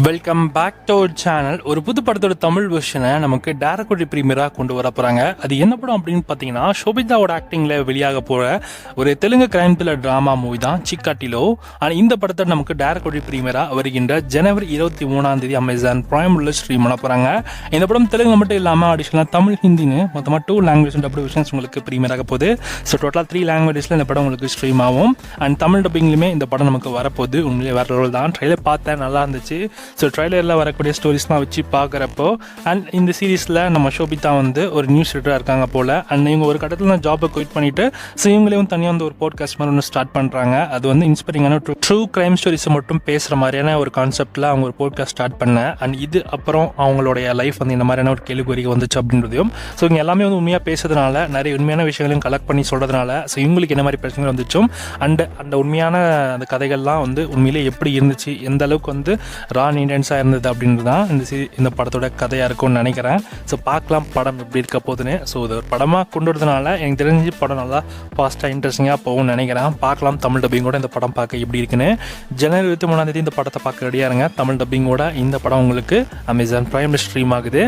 Welcome back to our channel. ஒரு புது படத்தோட தமிழ் வெர்ஷனை நமக்கு டைரக்டரி ப்ரீமியராக கொண்டு வர போகிறாங்க. அது என்ன படம் அப்படின்னு பார்த்தீங்கன்னா, ஷோபிதாவோட ஆக்டிங்கில் வெளியாக போகிற ஒரு Telugu crime thriller drama movie தான் சிக்காட்டிலோ. ஆனால் இந்த படத்தை நமக்கு டைரக்டரி ப்ரீமியராக வருகின்ற ஜனவரி 23 அமேசான் பிரைமில் ஸ்ட்ரீம் பண்ண போகிறாங்க. இந்த படம் தெலுங்கு மட்டும் இல்லாமல் அடிஷனலாக தமிழ், ஹிந்தின்னு மொத்தமாக 2 லாங்குவேஜ் டபுள் விஷன்ஸ் உங்களுக்கு ப்ரீமியராக போகுது. ஸோ டோட்டலாக 3 லாங்குவேஜஸில் இந்த படம் உங்களுக்கு ஸ்ட்ரீம் ஆகும். அண்ட் தமிழ் டப்பிங்லையுமே இந்த படம் நமக்கு வரப்போகுது. உண்மையிலே வேறு லெவல் தான். ட்ரெயிலர் பார்த்தேன், நல்லா இருந்துச்சு. ஸோ ட்ரைலரில் வரக்கூடிய ஸ்டோரிஸ்லாம் வச்சு பார்க்குறப்போ, அண்ட் இந்த சீரீஸில் நம்ம ஷோபிதா வந்து ஒரு நியூஸ் ரீடராக இருக்காங்க போல். அண்ட் இவங்க ஒரு கட்டத்தில் நான் ஜாபை குயிட் பண்ணிவிட்டு ஸோ இவங்களையும் தனியாக வந்து ஒரு போட்காஸ்ட் மாதிரி ஒன்று ஸ்டார்ட் பண்ணுறாங்க. அது வந்து இன்ஸ்பைரிங்கான ட்ரூ கிரைம் ஸ்டோரிஸை மட்டும் பேசுகிற மாதிரியான ஒரு கான்செப்டில் அவங்க ஒரு போட்காஸ்ட் ஸ்டார்ட் பண்ணேன். அண்ட் இது அப்புறம் அவங்களுடைய லைஃப் வந்து இந்த மாதிரியான ஒரு கேள்விக்குறிக்கு வந்துச்சு அப்படின்றதையும், ஸோ இவங்க எல்லாமே வந்து உண்மையாக பேசுறதுனால, நிறைய உண்மையான விஷயங்களையும் கலெக்ட் பண்ணி சொல்கிறதுனால, ஸோ இவங்களுக்கு என்ன மாதிரி பிரச்சனைகள் வந்துச்சோம் அண்ட் அந்த உண்மையான அந்த கதைகள்லாம் வந்து உண்மையிலே எப்படி இருந்துச்சு, எந்த அளவுக்கு வந்து ரா இன்டென்ஸாக இருந்தது அப்படின்றது தான் இந்த படத்தோட கதையாக இருக்கும்னு நினைக்கிறேன். ஸோ பார்க்கலாம் படம் எப்படி இருக்க போகுதுன்னு. ஸோ இது ஒரு படமாக கொண்டு வரதுனால எனக்கு தெரிஞ்சு படம் நல்லா ஃபாஸ்ட்டாக இன்ட்ரெஸ்டிங்காக போகும்னு நினைக்கிறேன். பார்க்கலாம் தமிழ் டப்பிங்கோட இந்த படம் பார்க்க எப்படி இருக்குன்னு. ஜனவரி 23 இந்த படத்தை பார்க்க ரெடியாக இருங்க. தமிழ் டப்பிங்கோட இந்த படம் உங்களுக்கு அமேசான் பிரைமில் ஸ்ட்ரீம் ஆகுது.